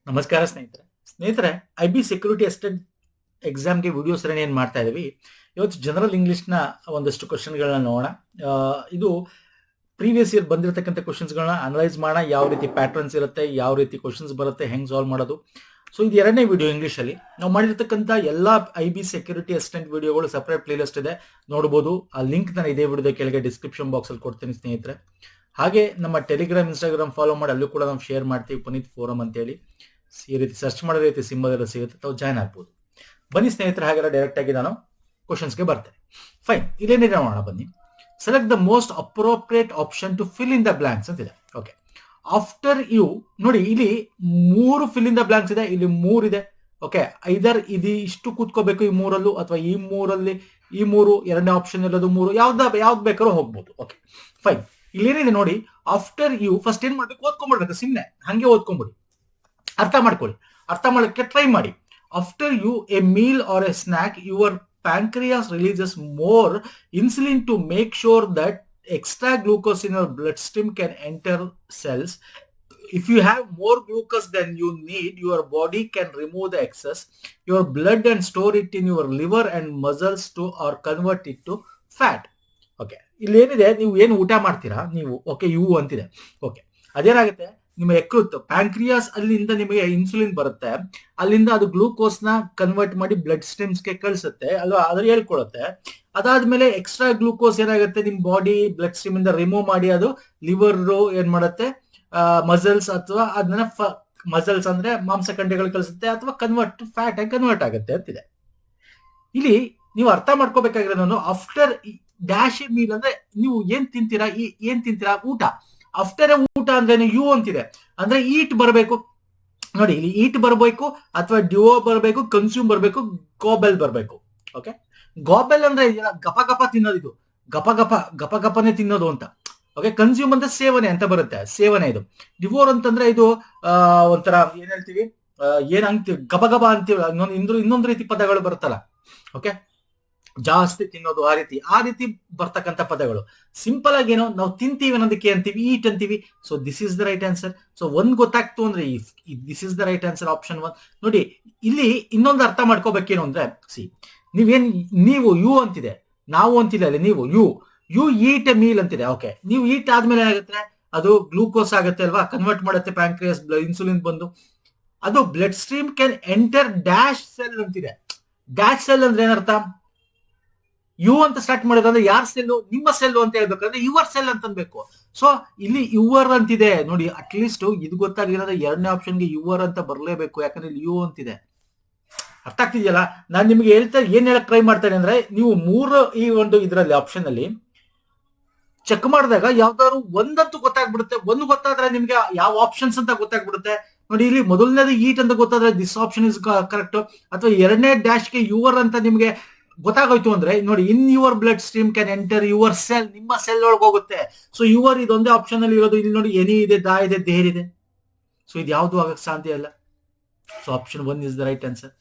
ನಮಸ್ಕಾರ ಸ್ನೇಹಿತರೆ IB security assistant ಎಕ್ಸಾಮ್ಗೆ ವಿಡಿಯೋ ಸರಣಿ ಏನು ಮಾಡ್ತಾ ಇದೀವಿ. ಇವತ್ತು ಜನರಲ್ ಇಂಗ್ಲಿಷ್ನ ಒಂದಷ್ಟು ಕ್ವಶನ್ಗಳನ್ನ ನೋಡೋಣ. ಇದು ಪ್ರೀವಿಯಸ್ ಇಯರ್ ಬಂದಿರತಕ್ಕಂಥ ಕ್ವಶನ್ಸ್ಗಳನ್ನ ಅನಲೈಸ್ ಮಾಡೋಣ. ಯಾವ ರೀತಿ ಪ್ಯಾಟರ್ನ್ಸ್ ಇರುತ್ತೆ, ಯಾವ ರೀತಿ ಕ್ವಶನ್ಸ್ ಬರುತ್ತೆ, ಹೆಂಗ್ ಸಾಲ್ವ್ ಮಾಡೋದು. ಸೊ ಇದು ಎರಡನೇ ವಿಡಿಯೋ ಇಂಗ್ಲಿಷಲ್ಲಿ. ನಾವು ಮಾಡಿರ್ತಕ್ಕಂಥ ಎಲ್ಲ IB ಸೆಕ್ಯೂರಿಟಿ ಅಸಿಸ್ಟೆಂಟ್ ವಿಡಿಯೋಗಳು ಸಪರೇಟ್ ಪ್ಲೇ ಲಿಸ್ಟ್ ಇದೆ, ನೋಡಬಹುದು. ಆ ಲಿಂಕ್ ನಾನು ಇದೇ ವಿಡಿಯೋದ ಕೆಳಗೆ ಡಿಸ್ಕ್ರಿಪ್ಷನ್ ಬಾಕ್ಸ್ ಅಲ್ಲಿ ಕೊಡ್ತೀನಿ ಸ್ನೇಹಿತರೆ. ಹಾಗೆ ನಮ್ಮ ಟೆಲಿಗ್ರಾಮ್, ಇನ್ಸ್ಟಾಗ್ರಾಮ್ ಫಾಲೋ ಮಾಡಿ, ಅಲ್ಲೂ ಕೂಡ ನಾವು ಶೇರ್ ಮಾಡ್ತೀವಿ, ಪುನೀತ್ ಫೋರಮ್ ಅಂತೇಳಿ. ಈ ರೀತಿ ಸರ್ಚ್ ಮಾಡೋ ರೀತಿ ಸಿಂಬಲ್ ಎಲ್ಲ ಸಿಗುತ್ತೆ, ತಾವು ಜಾಯ್ನ್ ಆಗ್ಬೋದು. ಬನ್ನಿ ಸ್ನೇಹಿತರೆ, ಹಾಗೆಲ್ಲ ಡೈರೆಕ್ಟ್ ಆಗಿ ನಾನು ಕ್ವಶನ್ಸ್ಗೆ ಬರ್ತೇನೆ. ಫೈನ್, ಇದೇನಿದೆ ನೋಡೋಣ ಬನ್ನಿ. Select the most appropriate option two fill in the blanks ಅಂತಿದೆ. ಓಕೆ, ಆಫ್ಟರ್ ಯು ನೋಡಿ, ಇಲ್ಲಿ 3 ಫಿಲ್ ಇನ್ ದ ಬ್ಲಾಂಕ್ಸ್ ಇದೆ, ಇಲ್ಲಿ 3 ಇದೆ. ಓಕೆ, ಐದರ್ ಇದು ಇಷ್ಟು ಕೂತ್ಕೋಬೇಕು ಈ 3ರಲ್ಲೂ, ಅಥವಾ ಈ 3ರಲ್ಲಿ ಈ 3, ಎರಡನೇ ಆಪ್ಷನ್ ಇರೋದು 3, ಯಾವ್ದು ಬೇಕಾದ್ರೂ ಹೋಗ್ಬೋದು. ಓಕೆ ಫೈನ್, ಇಲ್ಲಿ ಏನಿದೆ ನೋಡಿ, ಆಫ್ಟರ್ ಯು ಫಸ್ಟ್ ಏನ್ ಮಾಡ್ಬೇಕು, ಓದ್ಕೊಂಡ್ಬಿಡ್ಬೇಕು. ಸುಮ್ಮನೆ ಹಂಗೆ ಓದ್ಕೊಂಡ್ಬಿಡಿ, ಅರ್ಥ ಮಾಡ್ಕೊಳ್ಳಿ. ಅರ್ಥ ಮಾಡೋಕ್ಕೆ ಟ್ರೈ ಮಾಡಿ. After you a meal or a snack, your pancreas releases more insulin to make sure that extra glucose in your bloodstream can enter cells. If you have more glucose than you need, your body can remove the excess your blood and store it in your liver and muscles to or convert it to fat. Okay, ಇಲ್ಲಿ ಏನಿದೆ, ನೀವು ಏನು ಊಟ ಮಾಡ್ತೀರಾ ನೀವು, okay you ಅಂತಿದೆ. Okay, ಅದೇನಾಗುತ್ತೆ, ನಿಮ್ಮ ಯಕೃತ್ ಪ್ಯಾಂಕ್ರಿಯಾಸ್ ಅಲ್ಲಿಂದ ನಿಮಗೆ ಇನ್ಸುಲಿನ್ ಬರುತ್ತೆ, ಅಲ್ಲಿಂದ ಅದು ಗ್ಲೂಕೋಸ್ ನ ಕನ್ವರ್ಟ್ ಮಾಡಿ ಬ್ಲಡ್ ಸ್ಟ್ರೀಮ್ಸ್ಗೆ ಕಳಿಸುತ್ತೆ ಅಲ್ವಾ, ಅದ್ರ ಹೇಳ್ಕೊಳುತ್ತೆ. ಅದಾದ್ಮೇಲೆ ಎಕ್ಸ್ಟ್ರಾ ಗ್ಲೂಕೋಸ್ ಏನಾಗುತ್ತೆ, ನಿಮ್ ಬಾಡಿ ಬ್ಲಡ್ ಸ್ಟ್ರೀಮ್ ಇಂದ ರಿಮೂವ್ ಮಾಡಿ ಅದು ಲಿವರ್ ಏನ್ ಮಾಡುತ್ತೆ, ಮಸಲ್ಸ್ ಅಥವಾ ಅದನ್ನ ಮಸಲ್ಸ್ ಅಂದ್ರೆ ಮಾಂಸಖಂಡಗಳು ಕಳಿಸುತ್ತೆ, ಅಥವಾ ಕನ್ವರ್ಟ್ ಫ್ಯಾಟ್ ಆಗಿ ಕನ್ವರ್ಟ್ ಆಗುತ್ತೆ ಅಂತಿದೆ. ಇಲ್ಲಿ ನೀವು ಅರ್ಥ ಮಾಡ್ಕೋಬೇಕಾಗಿರೋದು, ಆಫ್ಟರ್ ಡ್ಯಾಶ್ ಎ ಮೀಲ್ ಅಂದ್ರೆ ನೀವು ಏನ್ ತಿಂತೀರಾ, ಊಟ. ಆಫ್ಟರ್ ಊಟ ಅಂದ್ರೆ ಯು ಅಂತಿದೆ, ಅಂದ್ರೆ ಈಟ್ ಬರಬೇಕು. ನೋಡಿ, ಇಲ್ಲಿ ಈಟ್ ಬರಬೇಕು, ಅಥವಾ ಡ್ಯೂೋ ಬರಬೇಕು, ಕನ್ಸ್ಯೂಮ್ ಬರಬೇಕು, ಗೋಬೆಲ್ ಬರಬೇಕು. ಓಕೆ, ಗೋಬೆಲ್ ಅಂದ್ರೆ ಗಪ ಗಪ ತಿನ್ನೋದು, ಇದು ಗಪ ಗಪನೆ ತಿನ್ನೋದು ಅಂತ. ಓಕೆ, ಕನ್ಸ್ಯೂಮ್ ಅಂದ್ರೆ ಸೇವನೆ ಅಂತ ಬರುತ್ತೆ, ಸೇವನೆ. ಇದು ಡಿವೋರ್ ಅಂತಂದ್ರೆ ಇದು ಒಂಥರ ಏನ್ ಹೇಳ್ತೀವಿ, ಏನ್ ಅಂತೀವಿ, ಗಬ ಅಂತೀವಿ. ಇನ್ನೊಂದು ರೀತಿ ಪದಗಳು ಬರುತ್ತಲ್ಲ. ಓಕೆ, ಜಾಸ್ತಿ ತಿನ್ನೋದು, ಆ ರೀತಿ ಬರ್ತಕ್ಕಂಥ ಪದಗಳು. ಸಿಂಪಲ್ ಆಗಿ ಏನೋ ನಾವು ತಿಂತೀವಿ ಅನ್ನೋದಕ್ಕೆ ಅಂತೀವಿ, ಈಟ್ ಅಂತೀವಿ. So this is the right answer. So ಒಂದ್ ಗೊತ್ತಾಗ್ತು ಅಂದ್ರೆ this is the right answer, option 1. ನೋಡಿ, ಇಲ್ಲಿ ಇನ್ನೊಂದು ಅರ್ಥ ಮಾಡ್ಕೋಬೇಕೇನು ಅಂದ್ರೆ, ನೀವು ಯು ಅಂತಿದೆ, ನಾವು ಅಂತಿಲ್ಲ, ಅಲ್ಲಿ ನೀವು ಯು ಈಟ್ ಎ ಮೀಲ್ ಅಂತಿದೆ. ಓಕೆ, ನೀವು ಈಟ್ ಆದ್ಮೇಲೆ ಏನಾಗುತ್ತೆ, ಅದು ಗ್ಲೂಕೋಸ್ ಆಗುತ್ತೆ ಅಲ್ವಾ, ಕನ್ವರ್ಟ್ ಮಾಡುತ್ತೆ ಪ್ಯಾಂಕ್ರಿಯಾಸ್, ಇನ್ಸುಲಿನ್ ಬಂದು ಅದು blood stream can enter dash cell ಅಂತಿದೆ. ಡ್ಯಾಶ್ ಸೆಲ್ ಅಂದ್ರೆ ಏನರ್ಥ, ಯು ಅಂತ ಸ್ಟಾರ್ಟ್ ಮಾಡಿದ್ರೆ ಯಾರ್ ಸೆಲ್ಲು, ನಿಮ್ಮ ಸೆಲ್ಲು ಅಂತ ಹೇಳ್ಬೇಕಂದ್ರೆ ಯುವರ್ ಸೆಲ್ ಅಂತ ಅನ್ಬೇಕು. ಸೊ ಇಲ್ಲಿ ಯುವರ್ ಅಂತಿದೆ ನೋಡಿ, ಅಟ್ಲೀಸ್ಟ್ ಇದು ಗೊತ್ತಾಗಿರೋದ್ರೆ ಎರಡನೇ ಆಪ್ಷನ್ಗೆ ಯುವರ್ ಅಂತ ಬರ್ಲೇಬೇಕು, ಯಾಕಂದ್ರೆ ಇಲ್ಲಿ ಯು ಅಂತಿದೆ. ಅರ್ಥ ಆಗ್ತಿದೆಯಲ್ಲ? ನಾನು ನಿಮ್ಗೆ ಏನ್ ಹೇಳಕ್ ಟ್ರೈ ಮಾಡ್ತೇನೆ ಅಂದ್ರೆ, ನೀವು 3 ಈ ಒಂದು ಇದರಲ್ಲಿ ಆಪ್ಷನ್ ಅಲ್ಲಿ ಚೆಕ್ ಮಾಡಿದಾಗ ಯಾವ್ದಾದ್ರು ಒಂದಂತೂ ಗೊತ್ತಾಗ್ಬಿಡುತ್ತೆ. ಒಂದು ಗೊತ್ತಾದ್ರೆ ನಿಮ್ಗೆ ಯಾವ ಆಪ್ಷನ್ಸ್ ಅಂತ ಗೊತ್ತಾಗ್ಬಿಡುತ್ತೆ. ನೋಡಿ, ಇಲ್ಲಿ ಮೊದಲನೇದು ಈಟ್ ಅಂತ ಗೊತ್ತಾದ್ರೆ ದಿಸ್ ಆಪ್ಷನ್ ಇಸ್ ಕರೆಕ್ಟ್, ಅಥವಾ ಎರಡನೇ ಡ್ಯಾಶ್ಗೆ ಯುವರ್ ಅಂತ ನಿಮ್ಗೆ ಗೊತ್ತಾಗೋಯ್ತು ಅಂದ್ರೆ, ನೋಡಿ, in your blood stream can enter your cell, ನಿಮ್ಮ ಸೆಲ್ ಒಳಗೆ ಹೋಗುತ್ತೆ. ಸೊ ಯುವರ್ ಇದೊಂದೇ ಆಪ್ಷನ್ ಅಲ್ಲಿ ಇರೋದು. ಇಲ್ಲಿ ನೋಡಿ, ಎನಿ ಇದೆ, ದಾ ಇದೆ, ದೇರ್ ಇದೆ. ಸೊ ಇದು ಯಾವ್ದು ಆಗಕ್ಕೆ ಸಾಧ್ಯ ಇಲ್ಲ. So option 1 is the right answer.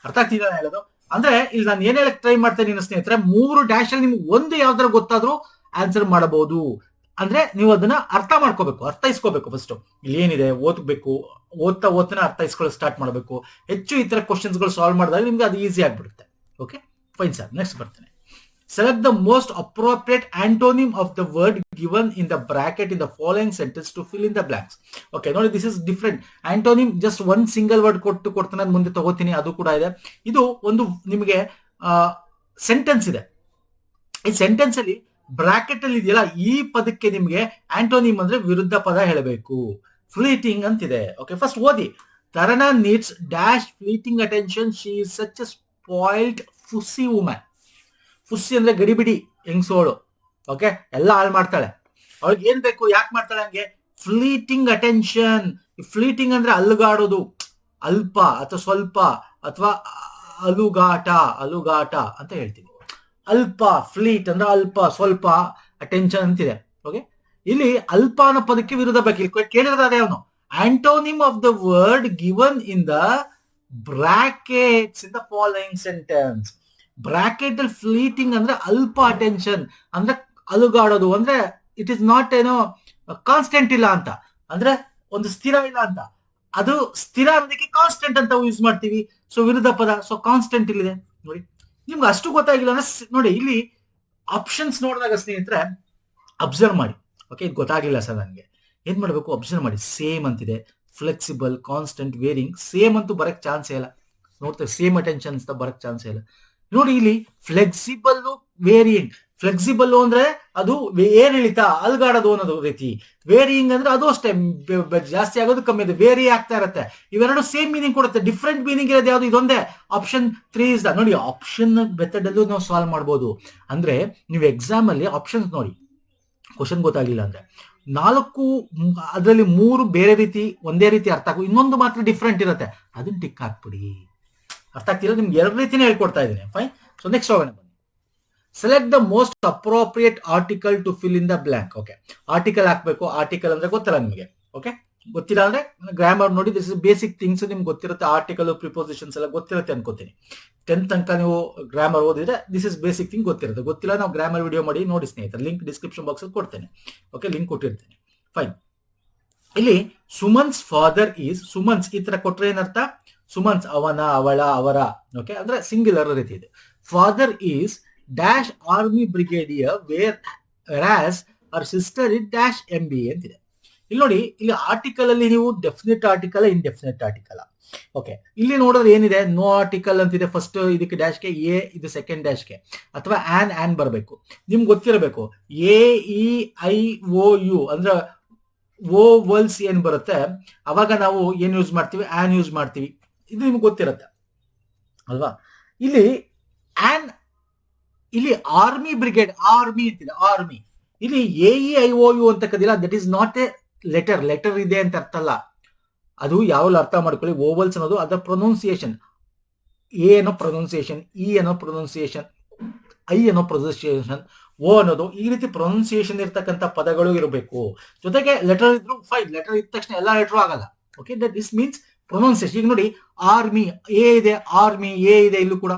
ಅರ್ಥ ಆಗ್ತಿಲ್ಲ ಹೇಳೋದು ಅಂದ್ರೆ, ಇಲ್ಲಿ ನಾನು ಏನ್ ಹೇಳಕ್ ಟ್ರೈ ಮಾಡ್ತೇನೆ ಸ್ನೇಹಿತರೆ, 3 ಡ್ಯಾಶ್ ಅಲ್ಲಿ ನಿಮ್ಗೆ ಒಂದು ಯಾವ್ದಾರ ಗೊತ್ತಾದ್ರೂ ಆನ್ಸರ್ ಮಾಡಬಹುದು. ಅಂದ್ರೆ ನೀವು ಅದನ್ನ ಅರ್ಥ ಮಾಡ್ಕೋಬೇಕು, ಅರ್ಥೈಸ್ಕೋಬೇಕು. ಫಸ್ಟ್ ಇಲ್ಲಿ ಏನಿದೆ ಓದ್ಬೇಕು, ಓದ್ತಾನೆ ಅರ್ಥೈಸ್ಕೊಳ್ಳೋ ಸ್ಟಾರ್ಟ್ ಮಾಡಬೇಕು. ಹೆಚ್ಚು ಈ ತರ ಕ್ವಶನ್ಸ್ ಗಳು ಸಾಲ್ವ್ ಮಾಡಿದಾಗ ನಿಮ್ಗೆ ಅದು ಈಸಿ ಆಗ್ಬಿಡುತ್ತೆ. ಓಕೆ ಫೈನ್ ಸರ್, ನೆಕ್ಸ್ಟ್ ಬರ್ತೇನೆ. Select the most appropriate antonym of the word given in the bracket in the following sentence to fill in the blanks. Okay, ನೋಡಿ, this is different. Antonym just ಒಂದ್ single word ಕೊಡ್ತಾನೆ, ಮುಂದೆ ತಗೋತೀನಿ, ಅದು ಕೂಡ ಇದೆ. ಇದು ಒಂದು ನಿಮಗೆ ಸೆಂಟೆನ್ಸ್ ಇದೆ. ಈ ಸೆಂಟೆನ್ಸ್ ಅಲ್ಲಿ ಬ್ರಾಕೆಟ್ ಅಲ್ಲಿ ಇದೆಯಲ್ಲ, ಈ ಪದಕ್ಕೆ ನಿಮ್ಗೆ ಆಂಟೋನಿಮ್ ಅಂದ್ರೆ ವಿರುದ್ಧ ಪದ ಹೇಳಬೇಕು. ಫ್ಲೀಟಿಂಗ್ ಅಂತಿದೆ. ಓಕೆ, ಫಸ್ಟ್ ಓದಿ. Tarana needs dash fleeting attention, she is such a spoiled fussy woman. Fussy ಅಂದ್ರೆ ಗಡಿಬಿಡಿ ಹೆಂಗ್ಸೋಳು. ಓಕೆ, ಎಲ್ಲ ಹಾಳು ಮಾಡ್ತಾಳೆ. ಅವಳಿಗೆ ಏನ್ ಬೇಕು, ಯಾಕೆ ಮಾಡ್ತಾಳೆ ಹಂಗೆ? Fleeting attention. ಫ್ಲೀಟಿಂಗ್ ಅಂದ್ರೆ ಅಲುಗಾಡೋದು, ಅಲ್ಪ ಅಥವಾ ಸ್ವಲ್ಪ, ಅಥವಾ ಅಲುಗಾಟ ಅಂತ ಹೇಳ್ತೀವಿ. ಅಲ್ಪ, ಫ್ಲೀಟ್ ಅಂದ್ರೆ ಅಲ್ಪ, ಸ್ವಲ್ಪ, ಅಟೆನ್ಷನ್ ಅಂತಿದೆ. ಓಕೆ, ಇಲ್ಲಿ ಅಲ್ಪ ಅನ್ನೋ ಪದಕ್ಕೆ ವಿರುದ್ಧ ಬೇಕು. ಕೇಳಿದ್ರೆ ಅವನು ಆಂಟೋನಿಮ್ of the word given in the brackets in the following sentence. Bracket ಅಲ್ಲಿ ಫ್ಲೀಟಿಂಗ್ ಅಂದ್ರೆ ಅಲ್ಪ ಅಟೆನ್ಷನ್ ಅಂದ್ರೆ ಅಲುಗಾಡೋದು, ಅಂದ್ರೆ ಇಟ್ ಇಸ್ ನಾಟ್ ಏನೋ ಕಾನ್ಸ್ಟೆಂಟ್ ಇಲ್ಲ ಅಂತ, ಅಂದ್ರೆ ಒಂದು ಸ್ಥಿರ ಇಲ್ಲ ಅಂತ. ಅದು ಸ್ಥಿರ ಅನ್ನೋದಕ್ಕೆ ಕಾನ್ಸ್ಟೆಂಟ್ ಅಂತ ಯೂಸ್ ಮಾಡ್ತೀವಿ. ಸೊ ವಿರುದ್ಧ ಪದ, ಸೊ ಕಾನ್ಸ್ಟೆಂಟ್ ಇಲ್ಲಿದೆ ನೋಡಿ. ನಿಮ್ಗೆ ಅಷ್ಟು ಗೊತ್ತಾಗಿಲ್ಲ ಅಂದ್ರೆ ನೋಡಿ ಇಲ್ಲಿ ಆಪ್ಷನ್ಸ್ ನೋಡಿದಾಗ ಸ್ನೇಹಿತರೆ ಅಬ್ಸರ್ವ್ ಮಾಡಿ. ಓಕೆ, ಇದು ಗೊತ್ತಾಗ್ಲಿಲ್ಲ ಸರ್ ನನಗೆ, ಏನ್ ಮಾಡಬೇಕು, ಅಬ್ಸರ್ವ್ ಮಾಡಿ. ಸೇಮ್ ಅಂತಿದೆ, ಫ್ಲೆಕ್ಸಿಬಲ್, ಕಾನ್ಸ್ಟೆಂಟ್, ವೇರಿಂಗ್. ಸೇಮ್ ಅಂತೂ ಬರಕ್ ಚಾನ್ಸೇ ಇಲ್ಲ. ನೋಡ್ತೇವೆ ಸೇಮ್ ಅಟೆನ್ಷನ್ ಅಂತ ಬರಕ್ ಚಾನ್ಸೇ ಇಲ್ಲ. ನೋಡಿ ಇಲ್ಲಿ ಫ್ಲೆಕ್ಸಿಬಲ್, ವೇರಿಯಿಂಗ್. ಫ್ಲೆಕ್ಸಿಬಲ್ ಅಂದ್ರೆ ಅದು ಏರಿಳಿತ, ಅಲ್ಗಾಡೋದು ಅನ್ನೋದು ರೀತಿ. ವೇರಿಯಿಂಗ್ ಅಂದ್ರೆ ಅದು ಅಷ್ಟೇ, ಜಾಸ್ತಿ ಆಗೋದು ಕಮ್ಮಿ, ಅದು ವೇರಿ ಆಗ್ತಾ ಇರುತ್ತೆ. ಇವೆರಡು ಸೇಮ್ ಮೀನಿಂಗ್ ಕೊಡುತ್ತೆ, ಡಿಫ್ರೆಂಟ್ ಮೀನಿಂಗ್ ಇರೋದು ಯಾವ್ದು, ಇದೊಂದೇ. Option 3 is the. ನೋಡಿ ಆಪ್ಷನ್ ಮೆಥಡ್ ಅಲ್ಲೂ ನಾವು ಸಾಲ್ವ್ ಮಾಡ್ಬೋದು. ಅಂದ್ರೆ ನೀವು ಎಕ್ಸಾಮ್ ಅಲ್ಲಿ ಆಪ್ಷನ್ಸ್ ನೋಡಿ, ಕ್ವಶನ್ ಗೊತ್ತಾಗ್ಲಿಲ್ಲ ಅಂದ್ರೆ 4 ಅದರಲ್ಲಿ 3 ಬೇರೆ ರೀತಿ ಒಂದೇ ರೀತಿ ಅರ್ಥ ಆಗು, ಇನ್ನೊಂದು ಮಾತ್ರ ಡಿಫ್ರೆಂಟ್ ಇರುತ್ತೆ, ಅದನ್ನ ಟಿಕ್ ಹಾಕ್ಬಿಡಿ. ಅರ್ಥ ಆಗ್ತಿಲ್ಲ ನಿಮ್ಗೆ, 2 ರೀತಿನೇ ಹೇಳ್ಕೊಡ್ತಾ ಇದ್ದೀನಿ. ಫೈನ್. ಸೊ ನೆಕ್ಸ್ಟ್ ಹೋಗೋಣ. Select the most appropriate article to fill in the blank. Okay, article ಹಾಕ್ಬೇಕು. ಆರ್ಟಿಕಲ್ ಅಂದ್ರೆ ಗೊತ್ತಿಲ್ಲ ನಿಮಗೆ. ಓಕೆ, ಗೊತ್ತಿಲ್ಲ ಅಂದ್ರೆ ಗ್ರಾಮರ್ ನೋಡಿ, ದಿಸ್ ಇಸ್ ಬೇಸಿಕ್ ಥಿಂಗ್ಸ್ ನಿಮ್ಗೆ ಗೊತ್ತಿರುತ್ತೆ. ಆರ್ಟಿಕಲ್, ಪ್ರಿಪೋಸಿಷನ್ಸ್ ಎಲ್ಲ ಗೊತ್ತಿರುತ್ತೆ ಅನ್ಕೋತೀನಿ. 10th ತನಕ ನೀವು ಗ್ರಾಮರ್ ಓದಿದ್ರೆ ದಿಸ್ ಇಸ್ ಬೇಸಿಕ್ ಥಿಂಗ್ ಗೊತ್ತಿರುತ್ತೆ. ಗೊತ್ತಿಲ್ಲ, ನಾವು ಗ್ರಾಮರ್ ವಿಡಿಯೋ ಮಾಡಿ ನೋಡಿ ಸ್ನೇಹಿತರೆ, ಲಿಂಕ್ ಡಿಸ್ಕ್ರಿಪ್ಷನ್ ಬಾಕ್ಸ್ ಅಲ್ಲಿ ಕೊಡ್ತೇನೆ. ಓಕೆ, ಲಿಂಕ್ ಕೊಟ್ಟಿರ್ತೇನೆ. ಫೈನ್. ಇಲ್ಲಿ ಸುಮನ್ಸ್ ಫಾದರ್ ಈಸ್, ಸುಮನ್ಸ್ ಈ ತರ ಕೊಟ್ರೆ ಏನರ್ಥ, ಸುಮನ್ಸ್ ಅವನ, ಅವಳ, ಅವರ. ಓಕೆ, ಅಂದ್ರೆ ಸಿಂಗ್ಯುಲರ್ ರೀತಿ ಇದೆ. Father is dash army brigadier where our sister is dash MBA ಅಂತಿದೆ. ಇಲ್ಲಿ ನೋಡಿ, ಇಲ್ಲಿ ಆರ್ಟಿಕಲ್ ಅಲ್ಲಿ ನೀವು definite article, indefinite article. Okay, ಇಲ್ಲಿ ನೋಡಿದ್ರೆ ಏನಿದೆ, ನೋ ಆರ್ಟಿಕಲ್ ಅಂತಿದೆ ಫಸ್ಟ್ ಇದಕ್ಕೆ ಡ್ಯಾಶ್ಗೆ, ಎ ಇದು ಸೆಕೆಂಡ್ ಡ್ಯಾಶ್ಗೆ, ಅಥವಾ ಆನ್ ಬರಬೇಕು. ನಿಮ್ಗೆ ಗೊತ್ತಿರಬೇಕು, AEIOU ಅಂದ್ರೆ ವೋವಲ್ಸ್ ಏನ್ ಬರುತ್ತೆ, ಅವಾಗ ನಾವು ಏನ್ ಯೂಸ್ ಮಾಡ್ತೀವಿ, ಆನ್ ಯೂಸ್ ಮಾಡ್ತೀವಿ. ಇದು ನಿಮ್ಗೆ ಗೊತ್ತಿರುತ್ತೆ ಅಲ್ವಾ. ಇಲ್ಲಿ ಆನ್, ಇಲ್ಲಿ ಆರ್ಮಿ ಬ್ರಿಗೇಡ್, ಆರ್ಮಿ ಅಂತಿದೆ, ಆರ್ಮಿ. ಇಲ್ಲಿ AEIOU ಅಂತ ಕದಿಲ್ಲ, that is not a letter. Letter ಇದೆ ಅಂತ ಅರ್ಥ ಅಲ್ಲ, ಅದು ಯಾವಲ್ಲ ಅರ್ಥ ಮಾಡ್ಕೊಳ್ಳಿ. ಓವಲ್ಸ್ ಅನ್ನೋದು ಅದರ ಪ್ರೊನೌನ್ಸಿಯೇಷನ್. ಎ ಅನ್ನೋ ಪ್ರೊನೌನ್ಸಿಯೇಷನ್, ಇ ಅನ್ನೋ ಪ್ರೊನೌನ್ಸಿಯೇಷನ್, ಐ ಅನ್ನೋ ಪ್ರೊನೌನ್ಸಿಯೇಷನ್, ಓ ಅನ್ನೋದು, ಈ ರೀತಿ ಪ್ರೊನೌನ್ಸಿಯೇಷನ್ ಇರ್ತಕ್ಕಂಥ ಪದಗಳು ಇರಬೇಕು. ಜೊತೆಗೆ ಲೆಟರ್ ಇದ್ರು ಫೈನ್, ಲೆಟರ್ ಇದ್ದ ತಕ್ಷಣ ಎಲ್ಲಾ ಲೆಟರ್ ಆಗಲ್ಲ. Okay, that this means pronunciation. ಈಗ ನೋಡಿ, ಆರ್ಮಿ, ಎ ಇದೆ, ಆರ್ಮಿ, ಎ ಇದೆ ಇಲ್ಲೂ ಕೂಡ.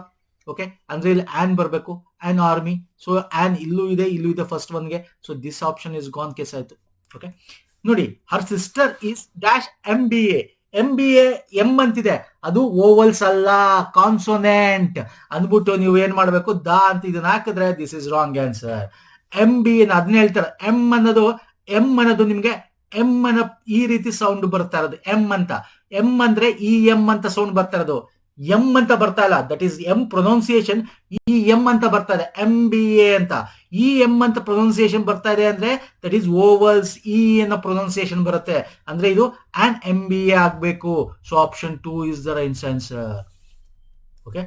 ಓಕೆ, ಅಂದ್ರೆ ಇಲ್ಲಿ ಆನ್ ಬರಬೇಕು, ಆನ್ ಆರ್ಮಿ. ಸೊ ಆನ್ ಇಲ್ಲೂ ಇದೆ, ಇಲ್ಲೂ ಇದೆ ಫಸ್ಟ್ ಒನ್ಗೆ. So this option is gone, case ಆಯ್ತು. ಓಕೆ, ನೋಡಿ, her sister is dash MBA. MBA M ಅಂತಿದೆ, ಅದು ಓವಲ್ಸ್ ಅಲ್ಲ, ಕಾನ್ಸೋನೆಂಟ್ ಅಂದ್ಬಿಟ್ಟು ನೀವು ಏನ್ ಮಾಡ್ಬೇಕು, ದ ಅಂತ ಇದನ್ನ ಹಾಕಿದ್ರೆ this is wrong answer. MBA ಅದನ್ನ ಹೇಳ್ತಾರೆ. ಎಂ ಅನ್ನೋದು ನಿಮ್ಗೆ ಎಂ ಅನ್ನ ಈ ರೀತಿ ಸೌಂಡ್ ಬರ್ತಾ ಇರೋದು, ಎಂ ಅಂತ. ಎಂ ಅಂದ್ರೆ EM ಅಂತ ಸೌಂಡ್ ಬರ್ತಾ ಇರೋದು, ಎಂ ಅಂತ ಬರ್ತಾ ಇಲ್ಲ. That is M pronunciation, EM ಅಂತ ಬರ್ತಾ ಇದೆ, MBA ಅಂತ. EM ಅಂತ ಪ್ರೊನೌನ್ಸಿಯೇಷನ್ ಬರ್ತಾ ಇದೆ ಅಂದ್ರೆ ದಟ್ ಈಸ್ ಓವಲ್ಸ್, ಇ ಅನ್ನೋ ಪ್ರೊನೌನ್ಸಿಯೇಷನ್ ಬರುತ್ತೆ, ಅಂದ್ರೆ ಇದು ಆನ್ MBA ಆಗ್ಬೇಕು. So option 2 is the right answer. Okay,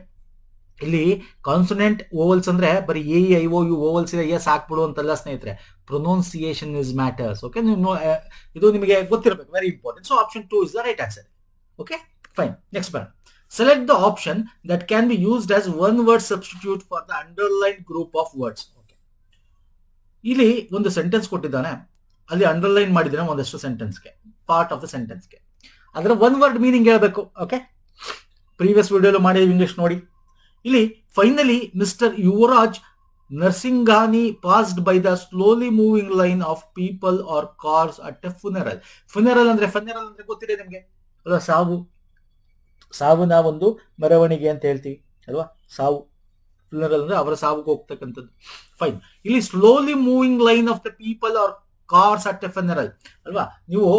ಇಲ್ಲಿ ಕಾನ್ಸೋನೆಂಟ್ ಓವಲ್ಸ್ ಅಂದ್ರೆ ಬರೀ AEIOU ಓವಲ್ಸ್ ಇದೆ, ಎಸ್ ಹಾಕ್ಬಿಡು ಅಂತಲ್ಲ ಸ್ನೇಹಿತರೆ. Pronunciation is matters. ಓಕೆ, ಇದು ನಿಮಗೆ ಗೊತ್ತಿರಬೇಕು, very important. So option 2 is the right answer. Okay, fine. Next ಬರೋಣ. Select the option that can be used as one word substitute for the underlined group of words. Okay. ಇಲ್ಲಿ ಒಂದು sentence ಕೊಟ್ಟಿದ್ದಾನೆ, ಅಲ್ಲಿ underline ಮಾಡಿದ್ದಾನೆ ಒಂದಷ್ಟು ಸೆಂಟೆನ್ಸ್ಗೆ, part of the ಸೆಂಟೆನ್ಸ್ಗೆ. ಅದರ ಒನ್ ವರ್ಡ್ ಮೀನಿಂಗ್ ಹೇಳ್ಬೇಕು. ಓಕೆ, ಪ್ರೀವಿಯಸ್ ವಿಡಿಯೋಲು ಮಾಡಿದೀವಿ, ಇಂಗ್ಲಿಷ್ ನೋಡಿ. ಇಲ್ಲಿ finally mister Yuvraj Narsingani passed by the slowly moving line of people or cars at a funeral. Funeral ಅಂದ್ರೆ ಗೊತ್ತಿದೆ ನಿಮ್ಗೆ ಅಲ್ವಾ, ಸಾವುನ ಒಂದು ಮೆರವಣಿಗೆ ಅಂತ ಹೇಳ್ತೀವಿ ಅಲ್ವಾ. ಸಾವು, ಫ್ಯುನರಲ್ ಅಂದ್ರೆ ಅವರ ಸಾವಿಗೆ ಹೋಗ್ತಕ್ಕಂಥದ್ದು. ಫೈನ್. ಇಲ್ಲಿ slowly moving line of the people or cars at a funeral ಅಲ್ವಾ. ನೀವು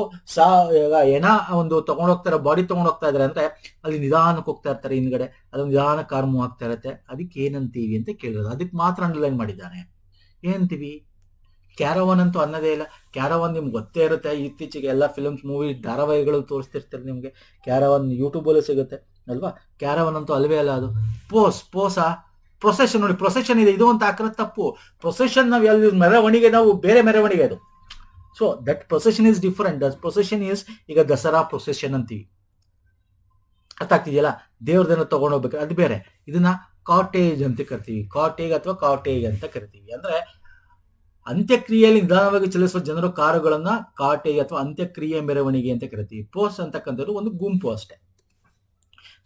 ಒಂದು ತಗೊಂಡೋಗ್ತಾರೆ, ಬಾಡಿ ತಗೊಂಡೋಗ್ತಾ ಇದಾರೆ ಅಂದ್ರೆ ಅಲ್ಲಿ ನಿಧಾನಕ್ಕೆ ಹೋಗ್ತಾ ಇರ್ತಾರೆ, ಹಿಂದ್ಗಡೆ ಅದೊಂದು ನಿಧಾನ ಕಾರ್ ಮೂವ್ ಆಗ್ತಾ ಇರತ್ತೆ, ಅದಕ್ಕೆ ಏನಂತೀವಿ ಅಂತ ಕೇಳಿರೋದು. ಅದಕ್ಕೆ ಮಾತ್ರ ಅಂಡರ್ಲೈನ್ ಮಾಡಿದ್ದಾನೆ. ಏನಂತೀವಿ? ಕ್ಯಾರವಾನ್ ಅಂತೂ ಅನ್ನೋದೇ ಇಲ್ಲ. ಕ್ಯಾರವಾನ್ ನಿಮ್ಗೆ ಗೊತ್ತೇ ಇರುತ್ತೆ, ಇತ್ತೀಚೆಗೆ ಎಲ್ಲ ಫಿಲ್ಮ್ಸ್, ಮೂವಿ, ಧಾರಾವಾಹಿಗಳು ತೋರಿಸ್ತಿರ್ತಾರೆ ನಿಮ್ಗೆ. ಕ್ಯಾರವಾನ್ ಯೂಟ್ಯೂಬಲ್ಲೂ ಸಿಗುತ್ತೆ ಅಲ್ವಾ. ಕ್ಯಾರವಾನ್ ಅಂತೂ ಅಲ್ವೇ ಅಲ್ಲ, ಅದು ಪ್ರೊಸೆಷನ್ ನೋಡಿ, ಪ್ರೊಸೆಷನ್ ಇದೆ, ಇದು ಅಂತ ಹಾಕಿರೋ ತಪ್ಪು. ಪ್ರೊಸೆಷನ್ ನಾವು ಎಲ್ಲಿ ಮೆರವಣಿಗೆ, ನಾವು ಬೇರೆ ಮೆರವಣಿಗೆ ಅದು. So that procession is different. That procession is, ಈಗ ದಸರಾ ಪ್ರೊಸೆಷನ್ ಅಂತೀವಿ, ಅರ್ಥ ಆಗ್ತಿದೆಯಲ್ಲ, ದೇವ್ರದನ್ನ ತಗೊಂಡೋಗ್ಬೇಕು, ಅದು ಬೇರೆ. ಇದನ್ನ ಕಾಟೇಜ್ ಅಂತ ಕರಿತೀವಿ, ಕಾಟೇಜ್ ಅಥವಾ ಕಾಟೇಜ್ ಅಂತ ಕರಿತೀವಿ. ಅಂದ್ರೆ ಅಂತ್ಯಕ್ರಿಯೆಯಲ್ಲಿ ನಿಧಾನವಾಗಿ ಚಲಿಸುವ ಜನರು ಕಾರುಗಳನ್ನ ಕಾಟೇಜ್ ಅಥವಾ ಅಂತ್ಯಕ್ರಿಯೆ ಮೆರವಣಿಗೆ ಅಂತ ಕರಿತೀವಿ. ಪೋಸ್ಟ್ ಅಂತಕ್ಕಂಥದ್ದು ಒಂದು ಗುಂಪು ಅಷ್ಟೇ.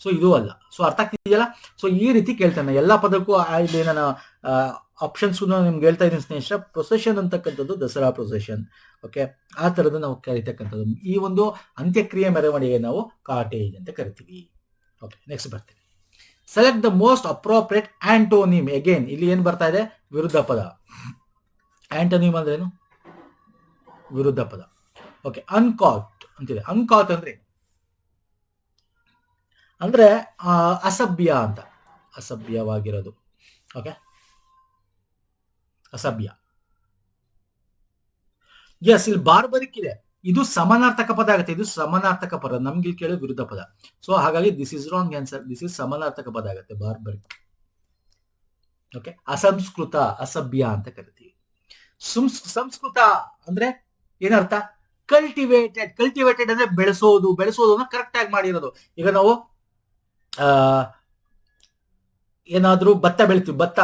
ಸೊ ಇದು ಅಲ್ಲ. ಸೊ ಅರ್ಥ ಆಗ್ತಿದೆಯಲ್ಲ. ಸೊ ಈ ರೀತಿ ಕೇಳ್ತಾನೆ ಎಲ್ಲ ಪದಕ್ಕೂ ಇಲ್ಲಿ ನಾನು ಆಪ್ಷನ್ಸ್ ನಿಮ್ಗೆ ಹೇಳ್ತಾ ಇದ್ದೀನಿ ಸ್ನೇಹಿತರ. ಪ್ರೊಸೆಷನ್ ಅಂತಕ್ಕಂಥದ್ದು ದಸರಾ ಪ್ರೊಸೆಷನ್. ಓಕೆ, ಆ ತರದ ನಾವು ಕರಿತಕ್ಕಂಥದ್ದು. ಈ ಒಂದು ಅಂತ್ಯಕ್ರಿಯೆ ಮೆರವಣಿಗೆ ನಾವು ಕಾಟೇಜ್ ಅಂತ ಕರಿತೀವಿ. ಓಕೆ, ನೆಕ್ಸ್ಟ್ ಬರ್ತೀವಿ. Select the most appropriate ಆಂಟೋನಿಮ್. Again ಇಲ್ಲಿ ಏನ್ ಬರ್ತಾ ಇದೆ? ವಿರುದ್ಧ ಪದ. ಆಂಟೋನಿಮ್ ಅಂದ್ರೇನು? ವಿರುದ್ಧ ಪದ. ಓಕೆ, ಅನ್ಕಾಟ್ ಅಂತಿದೆ. ಅನ್ಕಾಟ್ ಅಂದ್ರೆ ಅಂದ್ರೆ ಅಸಭ್ಯ ಅಂತ, ಅಸಭ್ಯವಾಗಿರೋದು. ಓಕೆ, ಅಸಭ್ಯ. ಎಸ್, ಇಲ್ಲಿ ಬಾರ್ಬರಿಕ್ ಇದೆ. ಇದು ಸಮಾನಾರ್ಥಕ ಪದ ಆಗುತ್ತೆ. ಇದು ಸಮಾನಾರ್ಥಕ ಪದ. ನಮ್ಗೆ ಇಲ್ಲಿ ಕೇಳೋ ವಿರುದ್ಧ ಪದ. ಸೊ ಹಾಗಾಗಿ this is wrong answer. This is ಸಮಾನಾರ್ಥಕ ಪದ ಆಗುತ್ತೆ ಬಾರ್ಬರಿಕ್. ಓಕೆ, ಅಸಂಸ್ಕೃತ, ಅಸಭ್ಯ ಅಂತ ಕರಿತೀವಿ. ಸಂಸ್ಕೃತ ಅಂದ್ರೆ ಏನರ್ಥ? ಕಲ್ಟಿವೇಟೆಡ್. ಕಲ್ಟಿವೇಟೆಡ್ ಅಂದ್ರೆ ಬೆಳೆಸೋದು. ಬೆಳೆಸೋದನ್ನ ಕರೆಕ್ಟ್ ಆಗಿ ಮಾಡಿರೋದು. ಈಗ ನಾವು ಏನಾದ್ರೂ ಭತ್ತ ಬೆಳಿತೀವಿ, ಭತ್ತ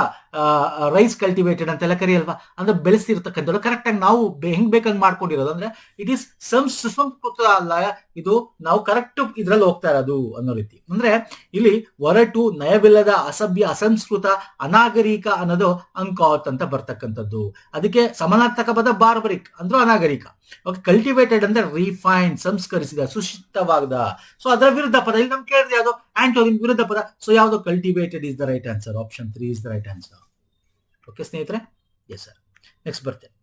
ರೈಸ್ ಕಲ್ಟಿವೇಟೆಡ್ ಅಂತೆಲ್ಲ ಕರಿಯಲ್ವಾ? ಅಂದ್ರೆ ಬೆಳೆಸಿರ್ತಕ್ಕಂಥದ್ದು ಕರೆಕ್ಟ್ ಆಗಿ ನಾವು ಹೆಂಗ್ ಬೇಕಂಗ್ ಮಾಡ್ಕೊಂಡಿರೋದು. ಅಂದ್ರೆ ಇಟ್ ಈಸ್ ಸುಸಂಸ್ಕೃತ ಅಲ್ಲ, ಇದು ನಾವು ಕರೆಕ್ಟ್ ಇದ್ರಲ್ಲಿ ಹೋಗ್ತಾ ಇರೋದು ಅನ್ನೋ ರೀತಿ. ಅಂದ್ರೆ ಇಲ್ಲಿ ಒರಟು, ನಯವಿಲ್ಲದ, ಅಸಭ್ಯ, ಅಸಂಸ್ಕೃತ, ಅನಾಗರಿಕ ಅನ್ನೋದು ಅನ್ಕಾಟ್ ಅಂತ ಬರ್ತಕ್ಕಂಥದ್ದು. ಅದಕ್ಕೆ ಸಮಾನಾರ್ಥಕ ಪದ ಬಾರ್ಬರಿಕ್ ಅಂದ್ರೆ ಅನಾಗರಿಕ. ಓಕೆ, ಕಲ್ಟಿವೇಟೆಡ್ ಅಂದ್ರೆ ರಿಫೈನ್ಡ್, ಸಂಸ್ಕರಿಸಿದ, ಸುಶಿಷ್ಟವಾದ. ಸೊ ಅದರ ವಿರುದ್ಧ ಪದ ಇಲ್ಲಿ ನಮ್ಗೆ ಕೇಳಿದ್ರೆ ಯಾವುದು? ಆಂಟೋನಿಮ್, ವಿರುದ್ಧ ಪದ. ಸೊ ಯಾವುದು? Cultivated is the right answer. Option 3 is the right answer. Okay ಸ್ನೇಹಿತರೆ, ಎಸ್ ಸರ್. ನೆಕ್ಸ್ಟ್ ಬರ್ತೇನೆ.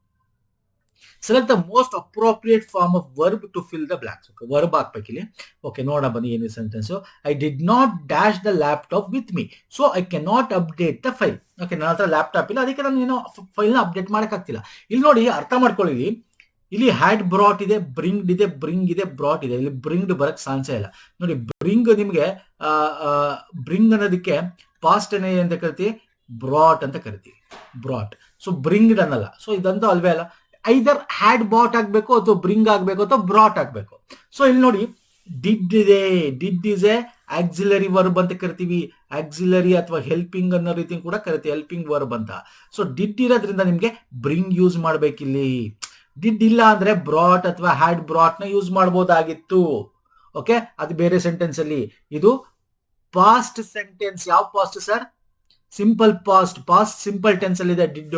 Select the most appropriate form of verb to fill the blanks. Okay, verb ಹಾಕ್ಬೇಕು ಇಲ್ಲಿ. ಓಕೆ, ನೋಡೋಣ ಬನ್ನಿ ಏನಿದೆ sentence. I did not dash the laptop with me, so I can not update the file. Okay, ನನ್ನ ಹತ್ರ laptop ಇಲ್ಲ, ಅದಕ್ಕೆ ನಾನು ಏನೋ ಫೈಲ್ನ ಅಪ್ಡೇಟ್ ಮಾಡಕ್ಕಾಗ್ತಿಲ್ಲ. ಇಲ್ಲಿ ನೋಡಿ, ಅರ್ಥ ಮಾಡ್ಕೊಳ್ಳಿ. ಇಲ್ಲಿ ಹ್ಯಾಡ್ ಬ್ರಾಟ್ ಇದೆ, ಬ್ರಿಂಗ್ಡ್ ಇದೆ, ಬ್ರಿಂಗ್ ಇದೆ, ಬ್ರಾಟ್ ಇದೆ. ಇಲ್ಲಿ ಬ್ರಿಂಗ್ಡ್ ಬರಕ್ ಚಾನ್ಸೇ ಇಲ್ಲ. ನೋಡಿ, ಬ್ರಿಂಗ್ ನಿಮ್ಗೆ ಬ್ರಿಂಗ್ ಅನ್ನೋದಕ್ಕೆ ಪಾಸ್ಟ್ ಏನಿದೆ ಅಂತ ಕರಿತೀವಿ? ಬ್ರಾಟ್ ಅಂತ ಕರಿತೀವಿ, ಬ್ರಾಟ್. ಸೊ ಬ್ರಿಂಗ್ಡ್ ಅನ್ನಲ್ಲ. ಸೊ ಇದಂತೂ ಅಲ್ವೇ ಅಲ್ಲ. ಐದರ್ ಹ್ಯಾಡ್ ಬಾಟ್ ಆಗ್ಬೇಕು, ಅಥವಾ ಬ್ರಿಂಗ್ ಆಗ್ಬೇಕು, ಅಥವಾ ಬ್ರಾಟ್ ಆಗ್ಬೇಕು. ಸೊ ಇಲ್ಲಿ ನೋಡಿ, ಡಿಡ್ ಇದೆ. Did is A auxiliary verb ಅಂತ ಕರಿತೀವಿ. ಆಕ್ಸಿಲರಿ ಅಥವಾ ಹೆಲ್ಪಿಂಗ್ ಅನ್ನೋ ರೀತಿ ಕೂಡ ಕರಿತೀವಿ, ಹೆಲ್ಪಿಂಗ್ ವರ್ಬ್ ಅಂತ. ಸೊ ಡಿಡ್ ಇರೋದ್ರಿಂದ ನಿಮ್ಗೆ ಬ್ರಿಂಗ್ ಯೂಸ್ ಮಾಡ್ಬೇಕಿಲ್ಲಿ. ಡಿಡ್ ಇಲ್ಲ ಅಂದ್ರೆ ಬ್ರಾಟ್ ಅಥವಾ ಹ್ಯಾಡ್ ಬ್ರಾಟ್ ನ ಯೂಸ್ ಮಾಡಬಹುದಾಗಿತ್ತು. ಓಕೆ, ಅದು ಬೇರೆ ಸೆಂಟೆನ್ಸ್ ಅಲ್ಲಿ. ಇದು ಪಾಸ್ಟ್ ಸೆಂಟೆನ್ಸ್. ಯಾವ past sir? Simple past. Past simple tense ಅಲ್ಲಿ ಇದೆ ಡಿಡ್.